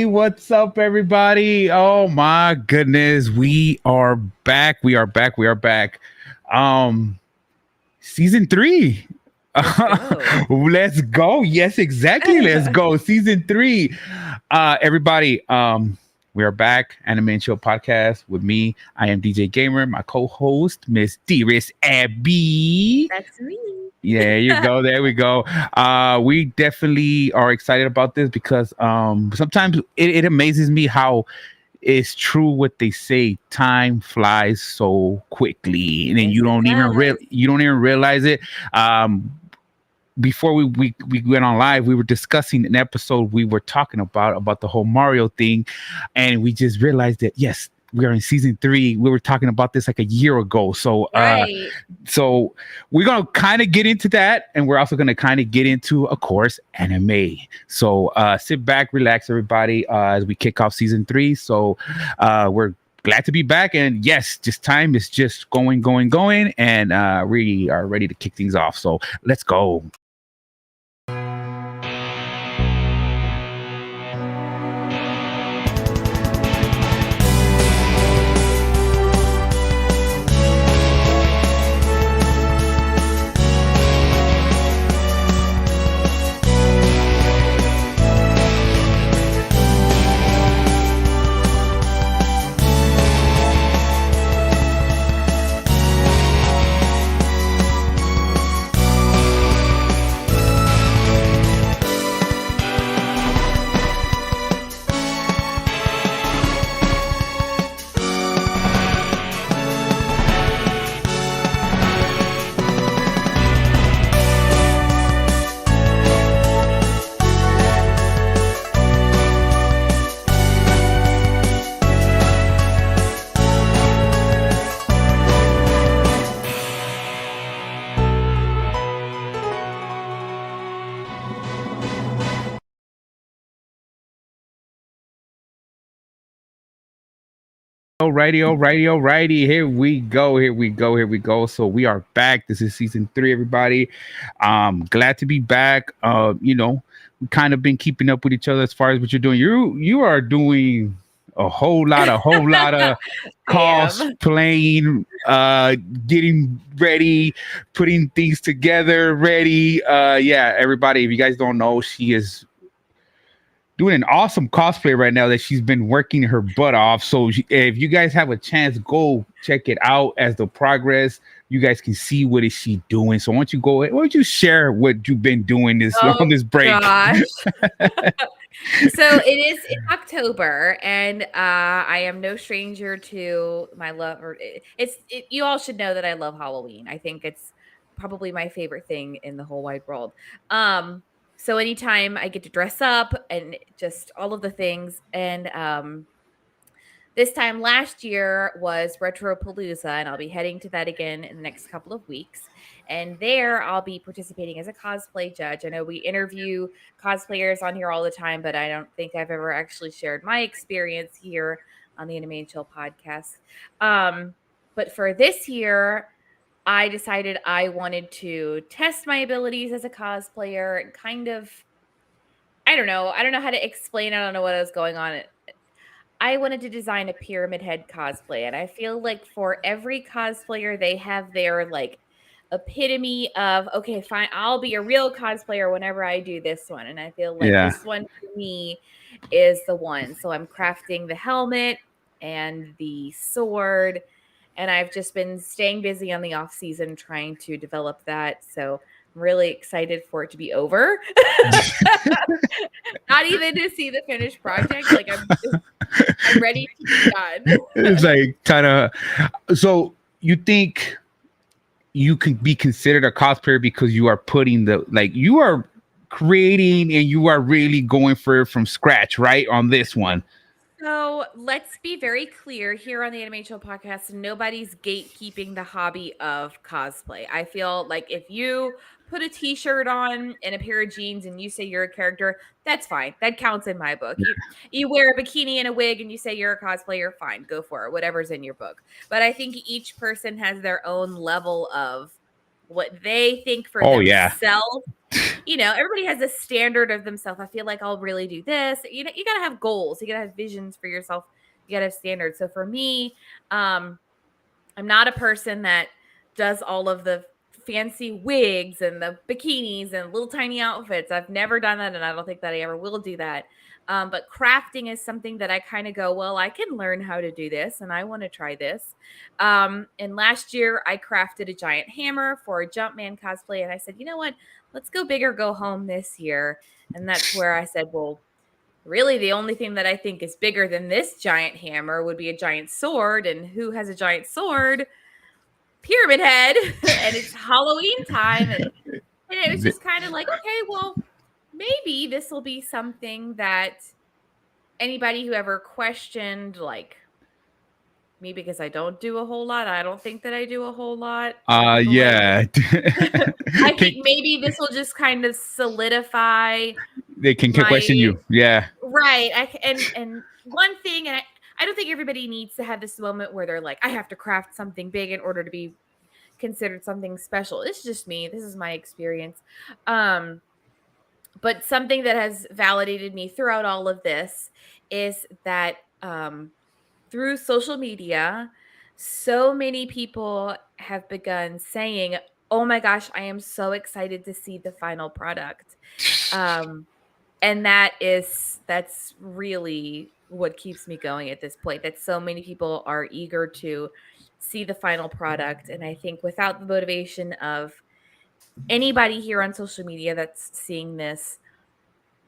What's up, everybody? Oh my goodness, we are back. We are back. We are back. Um, season three. Let's go. Let's go. Yes, exactly. Let's go. Season three. Everybody. We are back. Anime and Chill podcast with me. I am DJ Gamer. My co-host, Miss Dearest Abby. That's me. Yeah, you go. There we go. We definitely are excited about this because sometimes it amazes me how it's true what they say. Time flies so quickly, and then Yes, it does. you don't even realize it. Um, Before we went on live, we were discussing an episode we were talking about the whole Mario thing, and we just realized that yes, we are in season three. We were talking about this like a year ago. Right. So we're gonna kind of get into that, and we're also gonna kind of get into, of course, anime. So sit back, relax, everybody, as we kick off season three. So we're glad to be back, and yes, just time is just going, and we are ready to kick things off. So let's go. Alrighty. Here we go. So we are back. This is season three, everybody. Glad to be back. We kind of been keeping up with each other as far as what you're doing. You are doing a whole lot of I am. cosplaying, getting ready, putting things together, ready. Yeah, everybody, if you guys don't know, she is doing an awesome cosplay right now that she's been working her butt off. So if you guys have a chance, go check it out as the progress. You guys can see what is she doing. So why don't you share what you've been doing this Oh on this break? gosh. So it's October, and I am no stranger to my love. Or you all should know that I love Halloween. I think it's probably my favorite thing in the whole wide world. Um, so anytime I get to dress up and just all of the things, and this time last year was Retropalooza, and I'll be heading to that again in the next couple of weeks. And there I'll be participating as a cosplay judge. I know we interview cosplayers on here all the time, but I don't think I've ever actually shared my experience here on the Anime and Chill podcast. But for this year, I decided I wanted to test my abilities as a cosplayer and kind of, I don't know. I don't know how to explain. I don't know what was going on. I wanted to design a pyramid head cosplay, and I feel like for every cosplayer, they have their like epitome of okay, fine, I'll be a real cosplayer whenever I do this one. And I feel like Yeah. this one for me is the one. So I'm crafting the helmet and the sword, and I've just been staying busy on the off season trying to develop that. So I'm really excited for it to be over. Not even to see the finished project. Like I'm ready to be done. It's like kind of. So you think you can be considered a cosplayer because you are putting you are creating and you are really going for it from scratch, right? On this one. So let's be very clear here on the Animation Podcast. Nobody's gatekeeping the hobby of cosplay. I feel like if you put a t-shirt on and a pair of jeans and you say you're a character, that's fine. That counts in my book. You wear a bikini and a wig and you say you're a cosplayer, fine, go for it. Whatever's in your book. But I think each person has their own level of what they think for Oh yeah. themselves. Everybody has a standard of themselves. I feel like I'll really do this. You got to have goals. You got to have visions for yourself. You got to have standards. So for me, I'm not a person that does all of the fancy wigs and the bikinis and little tiny outfits. I've never done that, and I don't think that I ever will do that. But crafting is something that I kind of go, well, I can learn how to do this, and I want to try this. And last year, I crafted a giant hammer for a Jumpman cosplay, and I said, you know what? Let's go big or go home this year. And that's where I said, well, really, the only thing that I think is bigger than this giant hammer would be a giant sword. And who has a giant sword? Pyramid Head. And it's Halloween time. And it was just kind of like, okay, well, maybe this will be something that anybody who ever questioned, like, me because I don't do a whole lot. I don't think that I do a whole lot. Like, Yeah. I think maybe this will just kind of solidify They can my question you. Yeah. right. And one thing, and I don't think everybody needs to have this moment where they're like, I have to craft something big in order to be considered something special. It's just me. This is my experience. But something that has validated me throughout all of this is that through social media, so many people have begun saying, oh my gosh, I am so excited to see the final product. And that's really what keeps me going at this point, that so many people are eager to see the final product. And I think without the motivation of anybody here on social media that's seeing this,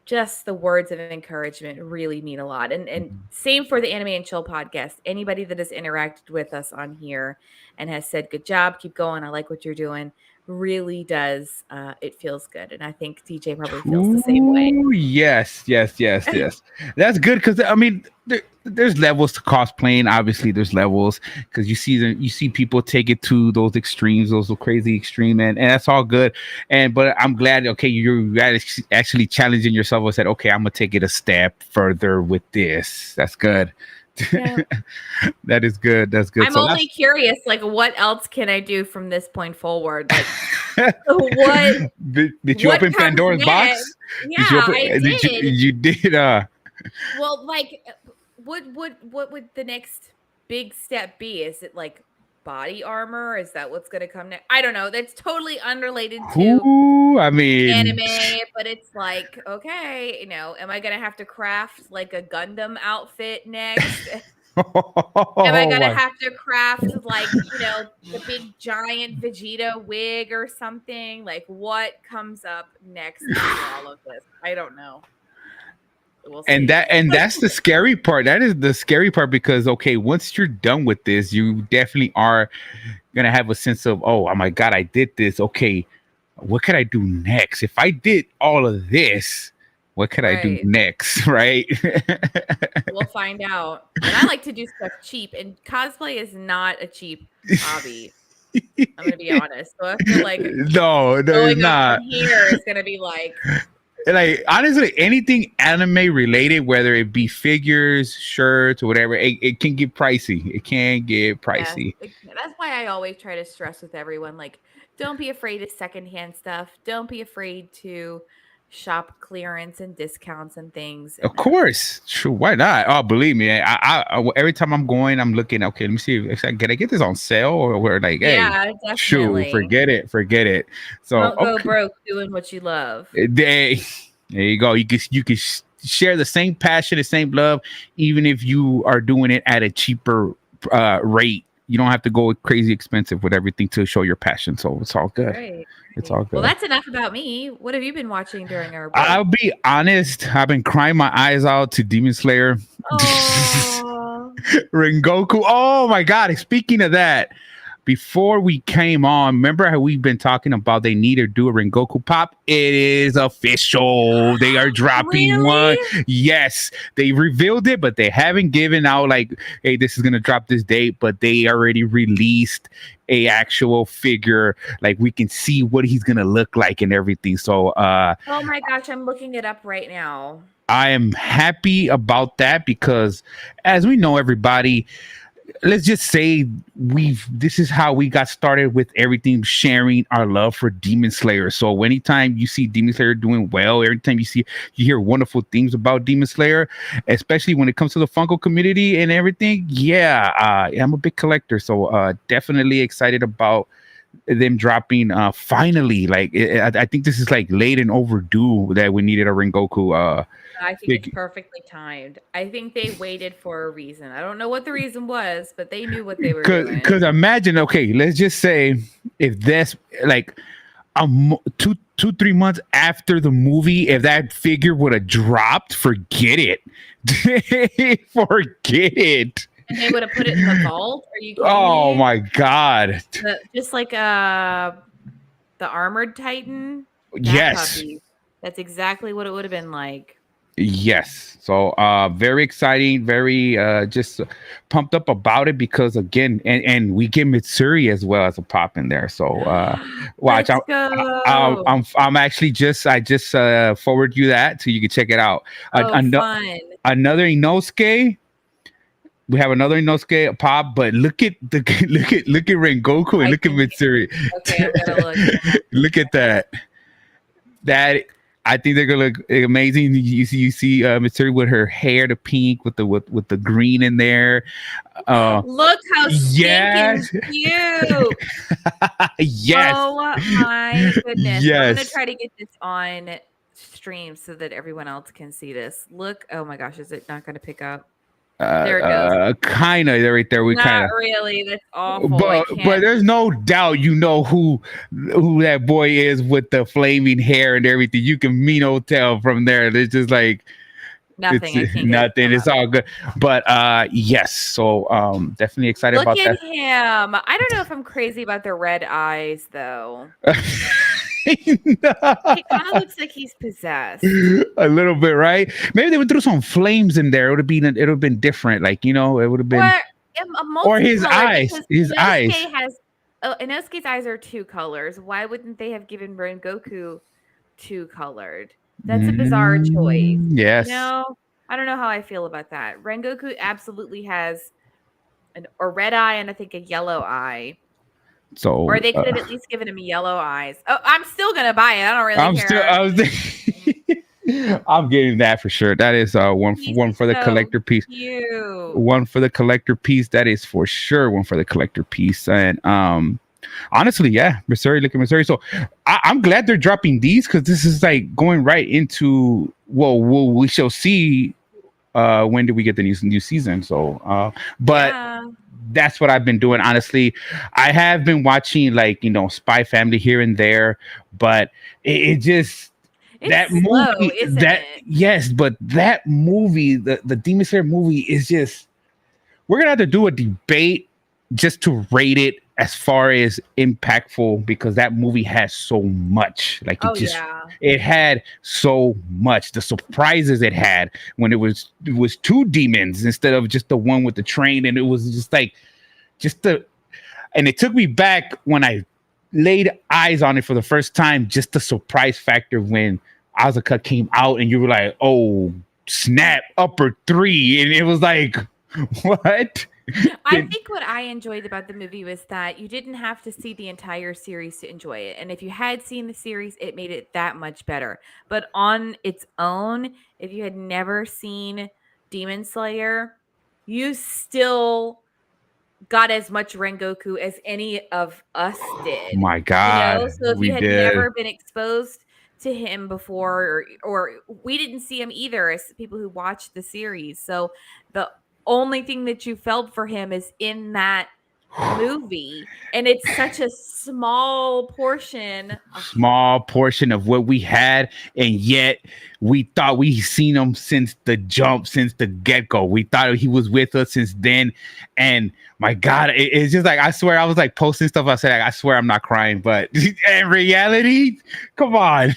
just the words of encouragement really mean a lot. And same for the Anime and Chill podcast. Anybody that has interacted with us on here and has said, good job, keep going, I like what you're doing, really does. It feels good. And I think DJ probably feels the same way. Ooh, yes. That's good because I mean, there's levels to cosplaying. Obviously, there's levels because you see people take it to those extremes, those crazy extreme, and that's all good. But I'm glad. Okay, you're actually challenging yourself and said, okay, I'm gonna take it a step further with this. That's good. Yeah. That is good. That's good. I'm only curious, like, what else can I do from this point forward? Like, what did you open Pandora's box? Yeah, I did. You did. Well, like, what would the next big step be? Is it like body armor? Is that what's going to come next? I don't know. That's totally unrelated to anime, but it's like, okay, am I going to have to craft like a Gundam outfit next? Am I going to have to craft like, the big giant Vegeta wig or something? Like, what comes up next after all of this? I don't know. We'll and that's the scary part. That is the scary part because okay, once you're done with this, you definitely are gonna have a sense of, oh my god, I did this. Okay, what could I do next? If I did all of this, what could I do next? Right? We'll find out. And I like to do stuff cheap, and cosplay is not a cheap hobby. I'm gonna be honest. So I feel like no, going it's not. Up from here is gonna be like. Like honestly, anything anime related, whether it be figures, shirts, or whatever, it can get pricey. It can get pricey. Yeah, that's why I always try to stress with everyone, like, don't be afraid of secondhand stuff. Don't be afraid to shop clearance and discounts and things. Of course, sure. Why not? Oh, believe me, I every time I'm going, I'm looking. Okay, let me see if I can I get this on sale or where. Like, hey, definitely. Shoot, forget it. So don't go broke doing what you love. There you go. You can share the same passion, the same love, even if you are doing it at a cheaper rate. You don't have to go crazy expensive with everything to show your passion. So it's all good. Right. It's all good. Well, that's enough about me. What have you been watching during our break? I'll be honest. I've been crying my eyes out to Demon Slayer. Oh. Rengoku. Oh my God. Speaking of that, before we came on, remember how we've been talking about they need to do a Rengoku pop? It is official. They are dropping one. Yes, they revealed it, but they haven't given out like, hey, this is gonna drop this date. But they already released a actual figure. Like we can see what he's gonna look like and everything. So, oh my gosh, I'm looking it up right now. I am happy about that because, as we know, everybody. let's just say this is how we got started with everything, sharing our love for Demon Slayer. So anytime you see Demon Slayer doing well, every time you hear wonderful things about Demon Slayer, especially when it comes to the Funko community and everything. Yeah, I'm a big collector, so definitely excited about them dropping finally. Like I think this is like late and overdue that we needed a Rengoku I think it's big. perfectly timed. I think they waited for a reason. I don't know what the reason was, but they knew what they were doing. Because imagine, okay, let's just say if that's like two 3 months after the movie, if that figure would have dropped, forget it. Forget it. And they would have put it in the vault. Are you kidding Oh me? my god. Just like the Armored Titan, that Yes. puppy. That's exactly what it would have been like. Yes. So very exciting, very just pumped up about it because again, and we get Mitsuri as well as a pop in there. So watch. Let's go. I'm actually I just forward you that so you can check it out. Oh, fun. Another Inosuke. We have another Inosuke pop, but look at Rengoku and look at Mitsuri. Okay, I'm gonna look. Look at that. That I think they're gonna look amazing. You see Mitsuri with her hair, the pink with the green in there. Look how yes. stinking cute. Yes. Oh my goodness. Yes. I'm gonna try to get this on stream so that everyone else can see this. Look, oh my gosh, is it not gonna pick up? There it goes. Kind of right there. We kind of really. That's awful. But there's no doubt you know who that boy is with the flaming hair and everything. You can tell from there. It's just like nothing. It's nothing. It's all good. But yes. So definitely excited about that. Look at him. I don't know if I'm crazy about the red eyes though. It kind of looks like he's possessed. A little bit, right? Maybe they would throw some flames in there. It would have been different. Like, it would have been or his eyes. His eyes. Inosuke's eyes are two colors. Why wouldn't they have given Rengoku two colored? That's a bizarre choice. Yes. I don't know how I feel about that. Rengoku absolutely has a red eye and I think a yellow eye. So, or they could have at least given him yellow eyes. Oh, I'm still gonna buy it. I don't really care. I'm getting that for sure. That is one for the collector piece. Cute. One for the collector piece. That is for sure one for the collector piece. And honestly, yeah, Missouri. Look at Missouri. So I'm glad they're dropping these because this is like going right into we shall see. When do we get the new season? So, but. Yeah. That's what I've been doing. Honestly, I have been watching Spy Family here and there, but it's that slow, movie. Isn't it? Yes, but that movie, the Demon Slayer movie, is just. We're gonna have to do a debate just to rate it as far as impactful because that movie has so much. Like it had so much. The surprises it had when it was two demons instead of just the one with the train, and it was just like and it took me back when I laid eyes on it for the first time. Just the surprise factor when Asuka came out, and you were like, "Oh snap, upper 3," and it was like, "What?" I think what I enjoyed about the movie was that you didn't have to see the entire series to enjoy it. And if you had seen the series, it made it that much better. But on its own, if you had never seen Demon Slayer, you still got as much Rengoku as any of us did. My God. So if you had never been exposed to him before, or we didn't see him either as people who watched the series. So the only thing that you felt for him is in that movie, and it's such a small portion of what we had, and yet we thought we seen him since the get-go. We thought he was with us since then, and my God, it's just like I swear I was like posting stuff. I said I swear I'm not crying, but in reality, come on.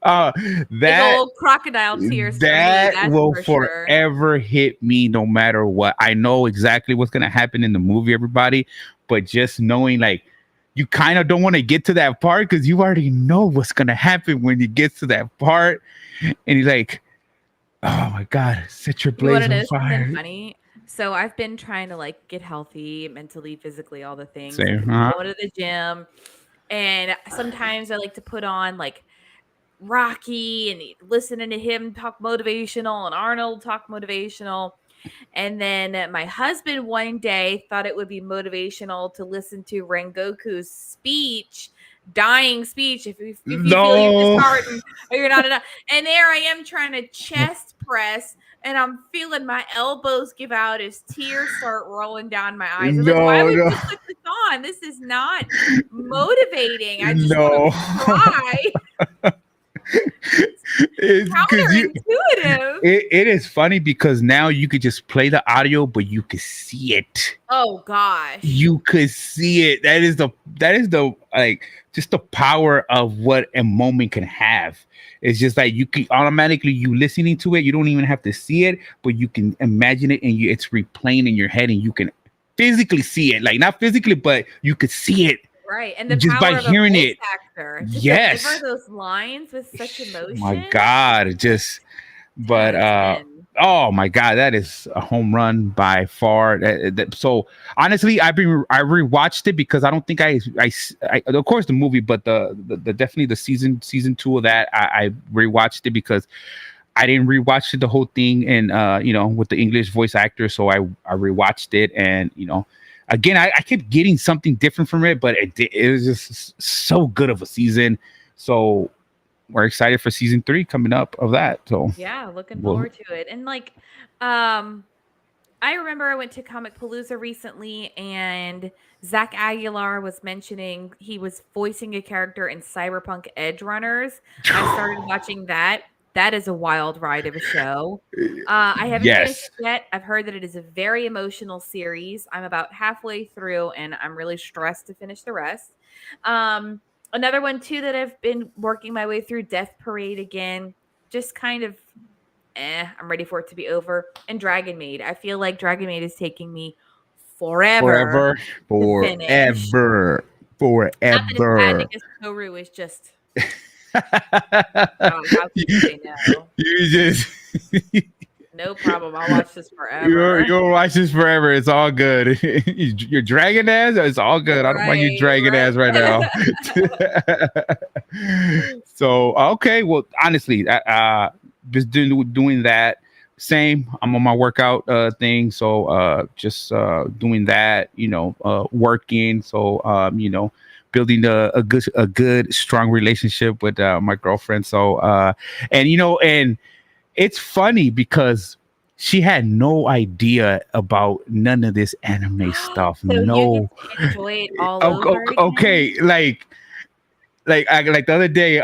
That old crocodile tears that will forever hit me no matter what. I know exactly what's gonna happen in the movie, everybody, but just knowing you kind of don't want to get to that part because you already know what's gonna happen when you get to that part, and he's like, "Oh my God, set your blaze on fire." Funny. So I've been trying to like get healthy mentally, physically, all the things. Same. I've been going to the gym, and sometimes I like to put on like Rocky and listening to him talk motivational and Arnold talk motivational. And then my husband one day thought it would be motivational to listen to Rengoku's speech, dying speech. If you feel you're No, disheartened or you're not enough, and there I am trying to chest press, and I'm feeling my elbows give out as tears start rolling down my eyes. I was like, why no, would no, you put this on? This is not motivating. I just want no. to cry. It's because Counterintuitive. it is funny because now you could just play the audio, but you could see it. Oh gosh. You could see it. That is the like just the power of what a moment can have. It's just like you can automatically you listening to it. You don't even have to see it, but you can imagine it, and it's replaying in your head, and you can physically see it. Like not physically, but you could see it Right, and the just by power of a hearing voice it. actor to deliver Yes. those lines with such My emotion. God, it just. 10 But out of 10. oh my God, that is a home run by far. So honestly, I rewatched it because I don't think I of course the movie, but the definitely the season two of that I rewatched it because I didn't rewatch it the whole thing and with the English voice actor, so I rewatched it and again I kept getting something different from it, but it was just so good of a season. So we're excited for season 3 coming up of that. So Yeah, looking we'll, forward to it. And like, um, I remember I went to Comic Palooza recently, and Zach Aguilar was mentioning he was voicing a character in Cyberpunk Edge Runners. I started watching that. That is a wild ride of a show. I haven't finished yes. it yet. I've heard that it is a very emotional series. I'm about halfway through, and I'm really stressed to finish the rest. Um, Another one too that I've been working my way through, Death Parade again. Just kind of I'm ready for it to be over. And Dragon Maid. I feel like Dragon Maid is taking me forever Forever, to finish. forever, Not that it's bad forever. because Toru is just God, how can you say no? You just No problem. I'll watch this you're forever. you'll watch this forever. It's all good. You're dragging ass. It's all good. I don't mind you Right, dragging ass right now. right. So okay, well, honestly, just doing that. Same. I'm on my workout thing, so just doing that. Working. So building a good strong relationship with my girlfriend. So and it's funny because she had no idea about none of this anime stuff. So you get No. to enjoy it all over again? Okay, like the other day,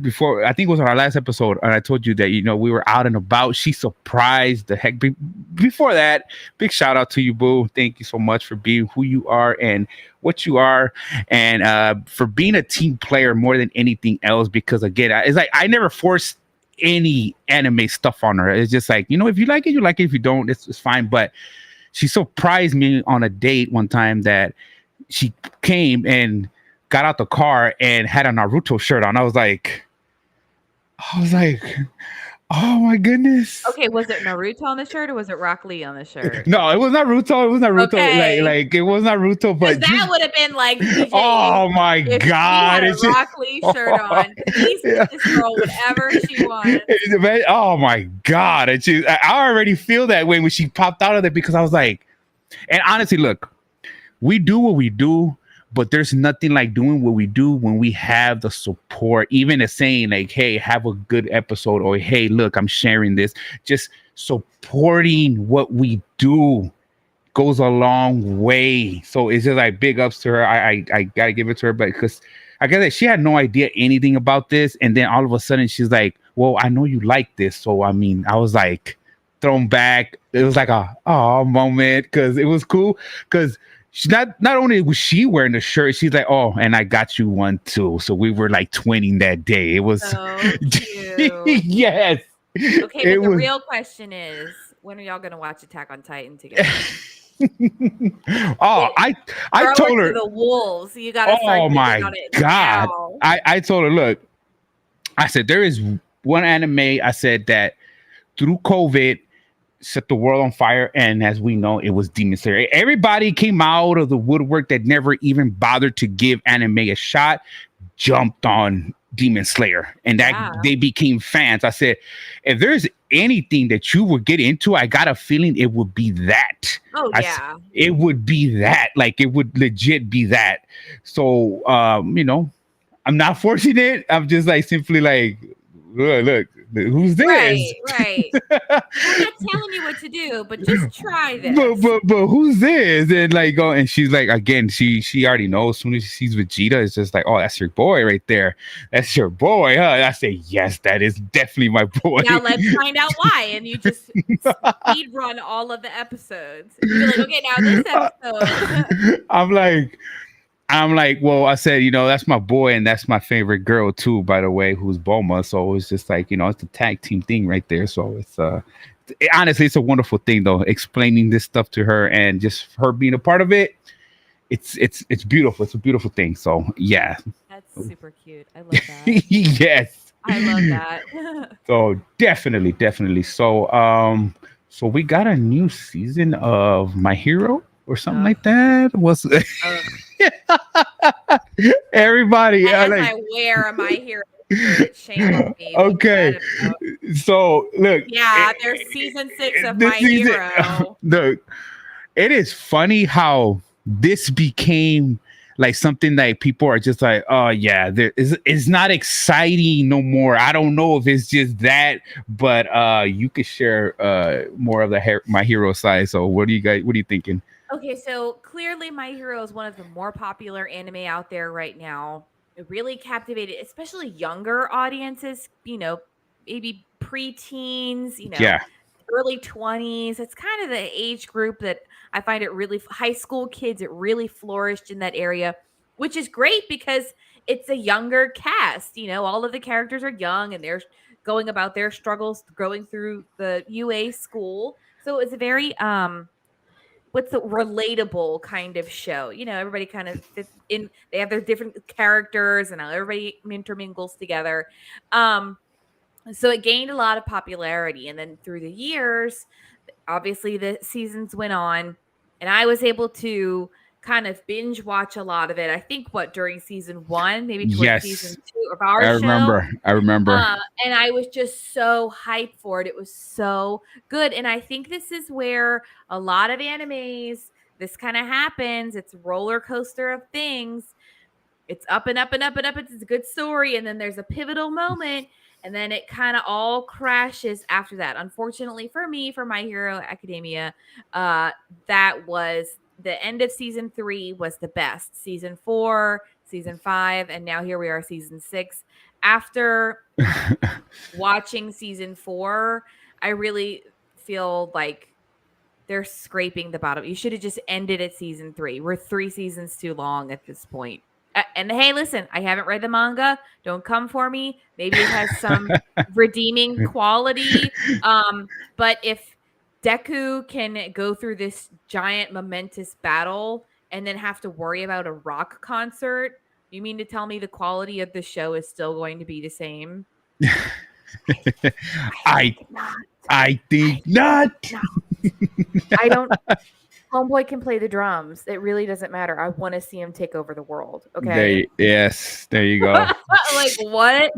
before I think it was on our last episode, and I told you that we were out and about. She surprised the heck. Before that, big shout out to you, boo. Thank you so much for being who you are and what you are, and for being a team player more than anything else. Because again, it's like I never forced any anime stuff on her. It's just like if you like it, you like it. If you don't, it's fine. But she surprised me on a date one time that she came and got out the car and had a Naruto shirt on. I was like, oh my goodness. Okay, was it Naruto on the shirt or was it Rock Lee on the shirt? No, it was Naruto. It was Naruto. Okay. Like it was Naruto, Because but that would have been like DJ oh my if she had God. a Rock Lee shirt on. Please get this girl whatever she wants. Oh my God. I already feel that way when she popped out of there because I was like, and honestly, look, we do what we do, but there's nothing like doing what we do when we have the support, even as saying like, hey, have a good episode, or hey, look, I'm sharing this. Just supporting what we do goes a long way. So it's just like big ups to her. I gotta give it to her, but because I guess she had no idea anything about this, and then all of a sudden she's like, well, I know you like this, so I mean, I was like thrown back. It was like a moment because it was cool because she's not only was she wearing the shirt, she's like, oh, and I got you one too. So we were like twinning that day. It was So cute. yes. Okay, but the real question is, when are y'all gonna watch Attack on Titan together? Oh, I told her the wolves. You gotta start oh my on it God. now. I told her, look, I said there is one anime I said that through COVID set the world on fire. And as we know, it was Demon Slayer. Everybody came out of the woodwork that never even bothered to give anime a shot, jumped on Demon Slayer, and that Yeah. they became fans. I said, if there's anything that you would get into, I got a feeling it would be that. Oh, yeah. It would be that. Like it would legit be that. So, I'm not forcing it. I'm just like simply like, look, who's this? Right, right. We're not telling you what to do, but just try but this. but who's this? And like, oh, and she's like, again, she already knows. As soon as she sees Vegeta, it's just like, oh, that's your boy right there. That's your boy, huh? I say, yes, that is definitely my boy. Now let's find out why. And you just speed run all of the episodes. You'd be like, okay, now this episode. I'm like, well, I said, that's my boy, and that's my favorite girl too, by the way, who's Bulma. So it's just like, it's a tag team thing right there. So honestly, it's a wonderful thing though, explaining this stuff to her and just her being a part of it. It's beautiful. It's a beautiful thing. So yeah. That's super cute. I love that. Yes. I love that. So definitely. So we got a new season of My Hero or something like that. Was everybody? As I wear my hero shirt, shame on me. Okay. So look. Yeah, there's season 6 of My Hero. Look, it is funny how this became like something that people are just like, oh yeah, it's not exciting no more. I don't know if it's just that, but you could share more of the My Hero side. So what are you thinking? Okay, so clearly My Hero is one of the more popular anime out there right now. It really captivated, especially younger audiences, maybe preteens, Yeah. early 20s. It's kind of the age group that I find it really high school kids. It really flourished in that area, which is great because it's a younger cast. All of the characters are young and they're going about their struggles going through the UA school. So it's a very what's the relatable kind of show. Everybody kind of fits in. They have their different characters and everybody intermingles together. So it gained a lot of popularity, and then through the years, obviously the seasons went on, and I was able to kind of binge watch a lot of it. I think during season 1, maybe towards season 2 of our show. I remember. And I was just so hyped for it. It was so good. And I think this is where a lot of animes, this kind of happens. It's a roller coaster of things. It's up and up and up and up. It's a good story. And then there's a pivotal moment. And then it kind of all crashes after that. Unfortunately for me, for My Hero Academia, that was the end of season 3 was the best. Season 4, season 5, and now here we are, season 6. After watching season 4, I really feel like they're scraping the bottom. You should have just ended at season 3. We're 3 seasons too long at this point. And hey, listen, I haven't read the manga. Don't come for me. Maybe it has some redeeming quality. But if Deku can go through this giant momentous battle and then have to worry about a rock concert, you mean to tell me the quality of the show is still going to be the same? I think not. I don't. Homeboy can play the drums. It really doesn't matter. I want to see him take over the world. Okay. There you go. Like what?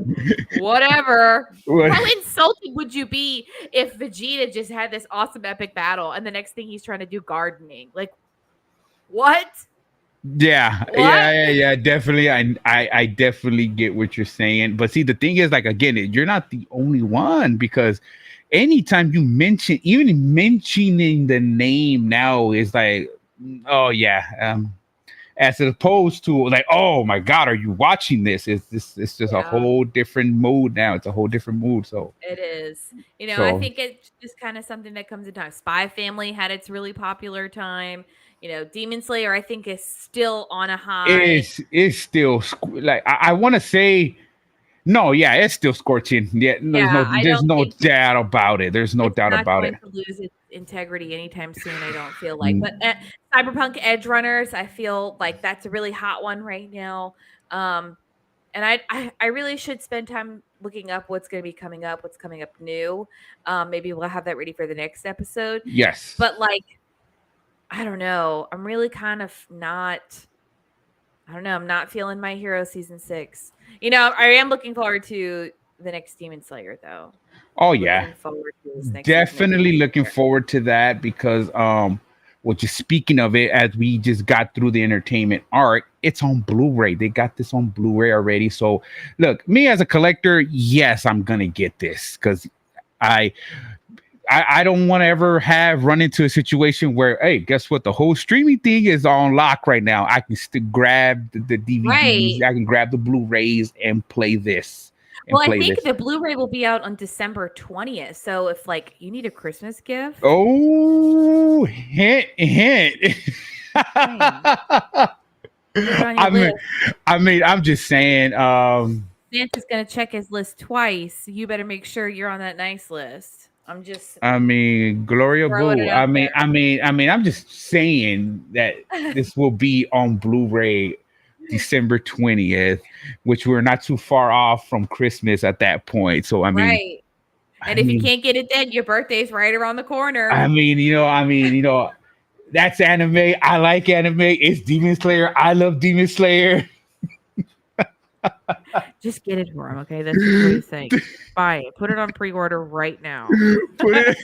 Whatever. How insulted would you be if Vegeta just had this awesome epic battle and the next thing he's trying to do gardening? Like what? Yeah, What? yeah, definitely. I definitely get what you're saying. But see, the thing is, like, again, you're not the only one, because anytime you even mentioning the name now is like, oh yeah, as opposed to like, oh my god, are you watching this? It's just a whole different mood now. It's a whole different mood. So it is. I think it's just kind of something that comes in time. Spy Family had its really popular time. Demon Slayer, I think, is still on a high. It's still like I want to say. No, yeah, it's still scorching. Yeah, there's no doubt about it. There's no doubt about it. It's not going to lose its integrity anytime soon, I don't feel like. But Cyberpunk Edge Runners, I feel like that's a really hot one right now. And I really should spend time looking up what's going to be coming up, what's coming up new. Maybe we'll have that ready for the next episode. Yes. But like, I don't know. I'm really kind of not. I don't know. I'm not feeling My Hero season 6. I am looking forward to the next Demon Slayer though. Oh yeah. Looking forward to this next season of Demon Definitely looking Slayer. forward to that because well, just speaking of it, as we just got through the entertainment arc, it's on Blu-ray. They got this on Blu-ray already. So look, me as a collector, yes, I'm gonna get this because I I don't want to ever have run into a situation where, hey, guess what? The whole streaming thing is on lock right now. I can still grab the DVDs, Right. I can grab the Blu-rays and play this and Well, I play think this. the Blu-ray will be out on December 20th. So if like you need a Christmas gift, Oh, hint, hint. dang, put it on your I mean, list. I'm just saying. Santa's gonna check his list twice. You better make sure you're on that nice list. I'm just I mean, Gloria throwing Boo. it out I'm just saying that there. this will be on Blu-ray December 20th, which we're not too far off from Christmas at that point. So Right. I And if you mean, can't get it then, your birthday's right around the corner. that's anime. I like anime. It's Demon Slayer. I love Demon Slayer. Just get it for him, okay? That's just what he's saying. Buy it. Put it on pre-order right now. Put it.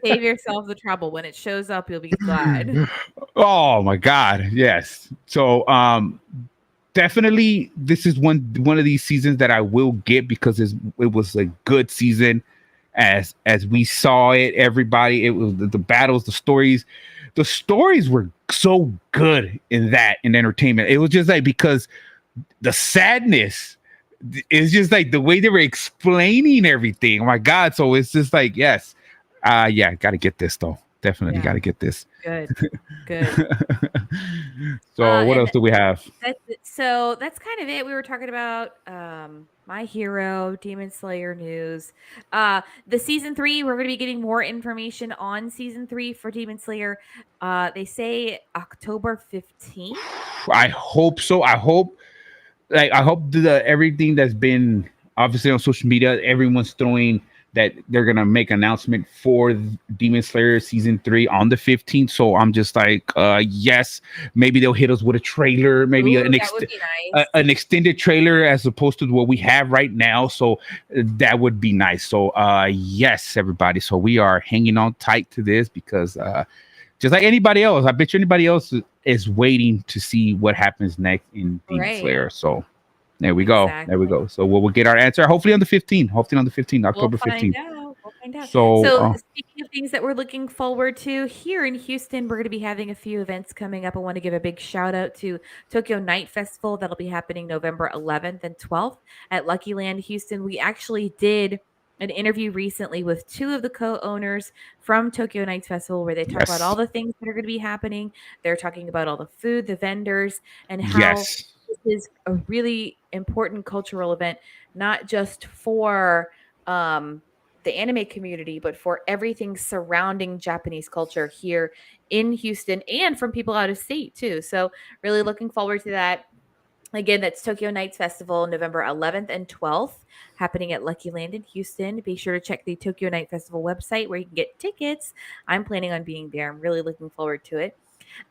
Save yourself the trouble. When it shows up, you'll be glad. Oh my god, yes. So definitely this is one of these seasons that I will get because it was a good season as we saw it. Everybody, it was the battles, the stories were so good in entertainment. It was just like because the sadness is just like the way they were explaining everything. Oh my god. So it's just like, yes. Yeah, gotta get this though. Definitely gotta get this. Good. Good. So what else do we have? So that's kind of it. We were talking about My Hero, Demon Slayer news. The season 3, we're going to be getting more information on season 3 for Demon Slayer. They say October 15th. I hope so. I hope everything that's been obviously on social media, everyone's throwing that they're gonna make announcement for Demon Slayer season 3 on the 15th. So I'm just like, yes, maybe they'll hit us with a trailer, maybe that would be nice. An extended trailer as opposed to what we have right now. So that would be nice. So yes, everybody. So we are hanging on tight to this because just like anybody else, I bet you anybody else is waiting to see what happens next in Demon Slayer. So there we go. Exactly. There we go. So we'll get our answer hopefully on the 15th. Hopefully on the 15th, October 15th. We'll find out. So speaking of things that we're looking forward to here in Houston, we're going to be having a few events coming up. I want to give a big shout out to Tokyo Night Festival. That'll be happening November 11th and 12th at Lucky Land Houston. We actually did an interview recently with 2 of the co-owners from Tokyo Nights Festival where they talk about all the things that are going to be happening. They're talking about all the food, the vendors, and how this is a really important cultural event, not just for the anime community, but for everything surrounding Japanese culture here in Houston and from people out of state too. So really looking forward to that. Again, that's Tokyo Nights Festival, November 11th and 12th, happening at Lucky Land in Houston. Be sure to check the Tokyo Night Festival website where you can get tickets. I'm planning on being there. I'm really looking forward to it.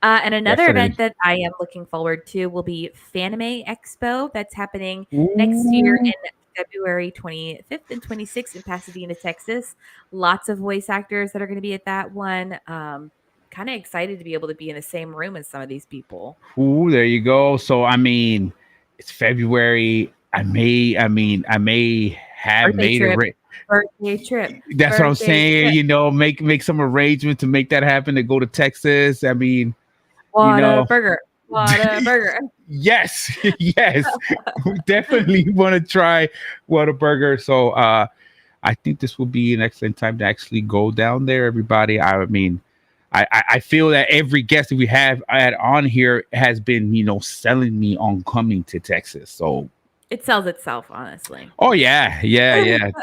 And another event that I am looking forward to will be Fanime Expo. That's happening next year in February 25th and 26th in Pasadena, Texas. Lots of voice actors that are going to be at that one. Kind of excited to be able to be in the same room as some of these people. Ooh, there you go. So I mean, it's February. I may have made a birthday trip. That's what I'm saying. You know, make some arrangement to make that happen to go to Texas. I mean, Whataburger. Yes, yes, we definitely want to try Whataburger. So I think this will be an excellent time to actually go down there, everybody. I mean, I feel that every guest that we have on here has been, selling me on coming to Texas. So it sells itself, honestly. Oh yeah,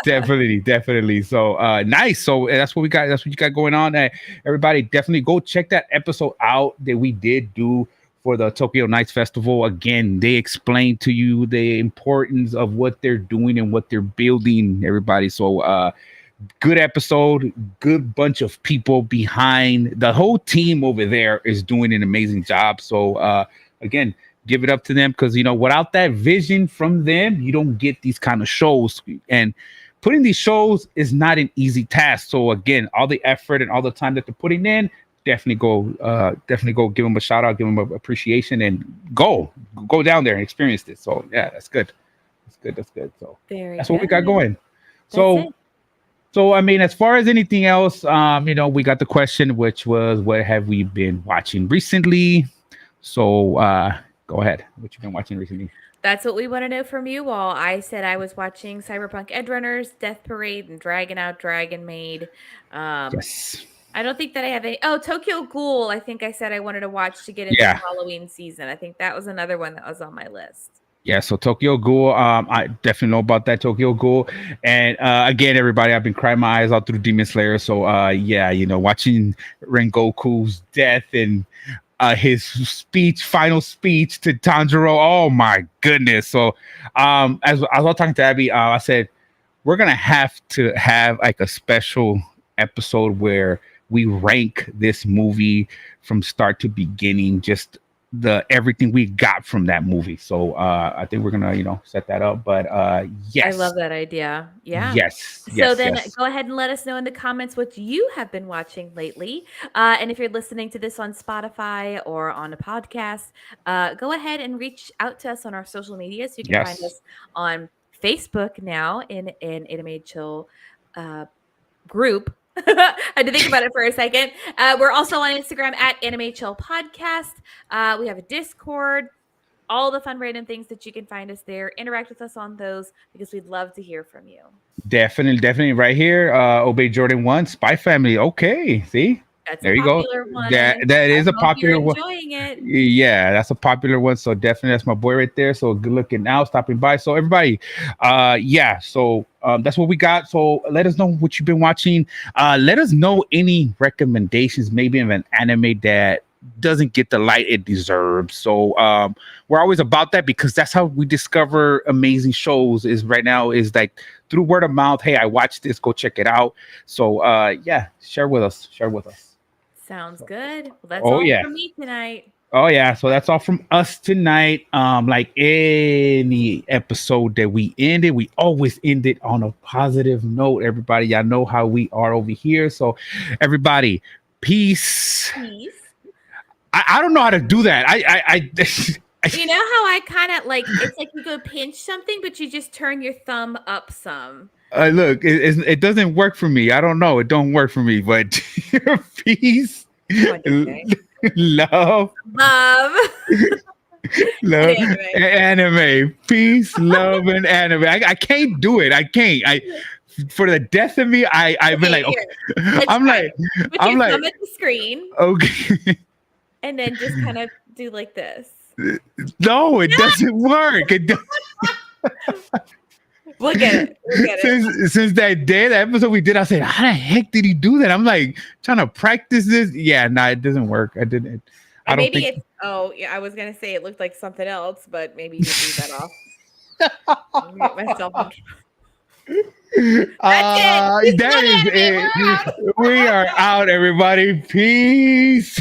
definitely. So nice. So that's what we got. That's what you got going on. Everybody, definitely go check that episode out that we did do for the Tokyo Nights Festival. Again, they explain to you the importance of what they're doing and what they're building, everybody. So good episode, good bunch of people behind. The whole team over there is doing an amazing job. So again, give it up to them, because without that vision from them, you don't get these kind of shows. And putting these shows is not an easy task. So again, all the effort and all the time that they're putting in, definitely go give them a shout out, give them a appreciation, and go down there and experience this. So yeah, that's good. That's good. So Very that's good. what we got going. That's So it. so I mean, as far as anything else, we got the question, which was, what have we been watching recently? So go ahead. What you been watching recently? That's what we want to know from you all. I said I was watching Cyberpunk Edgerunners, Death Parade, and Dragon Out Dragon Maid. Yes. I don't think that I have any. Oh, Tokyo Ghoul. I think I said I wanted to watch to get into Yeah. the Halloween season. I think that was another one that was on my list. Yeah, so Tokyo Ghoul, I definitely know about that Tokyo Ghoul, and again, everybody, I've been crying my eyes out through Demon Slayer. So yeah, watching Rengoku's death and his final speech to Tanjiro. Oh my goodness! So as I was talking to Abby, I said we're gonna have to have like a special episode where we rank this movie from start to beginning, just the everything we got from that movie. So I think we're gonna set that up. But yes, I love that idea. Yeah. yes, So then yes. go ahead and let us know in the comments what you have been watching lately. And if you're listening to this on Spotify or on a podcast, go ahead and reach out to us on our social media. So you can find Yes. us on Facebook now in an Animated Chill group. I had to think about it for a second. We're also on Instagram at Anime Chill Podcast. We have a Discord, all the fun random things that you can find us there. Interact with us on those because we'd love to hear from you. Definitely right here. Obey Jordan 1, Spy Family. Okay, see? That's There a you go. popular one. That is a I hope you're popular one. enjoying it. Yeah, that's a popular one. So definitely that's my boy right there. So good looking out, stopping by. So everybody, yeah. So that's what we got. So let us know what you've been watching. Let us know any recommendations, maybe of an anime that doesn't get the light it deserves. So we're always about that, because that's how we discover amazing shows. Is right now is like through word of mouth. Hey, I watched this. Go check it out. So yeah, share with us. Sounds good. Well, that's Oh all yeah. from me tonight. Oh yeah, so that's all from us tonight. Like any episode that we ended, we always end it on a positive note. Everybody, y'all know how we are over here. So everybody, peace. Peace. I don't know how to do that. You know how I kind of like, it's like you go pinch something, but you just turn your thumb up some. Look, it doesn't work for me. I don't know. It don't work for me, but peace, love, love, anime. Peace, love, and anime. I can't do it. I can't. For the death of me, I've been like, okay. I'm like, put your thumb at the screen. Okay. And then just kind of do like this. No, it doesn't work. It doesn't. Look at it. Since that day, that episode we did, I said, how the heck did he do that? I'm like trying to practice this. Yeah, no, it doesn't work. I didn't. I don't think. It's, oh, yeah, I was going to say it looked like something else, but maybe you just leave that off. Get myself. That is it. We are out, everybody. Peace.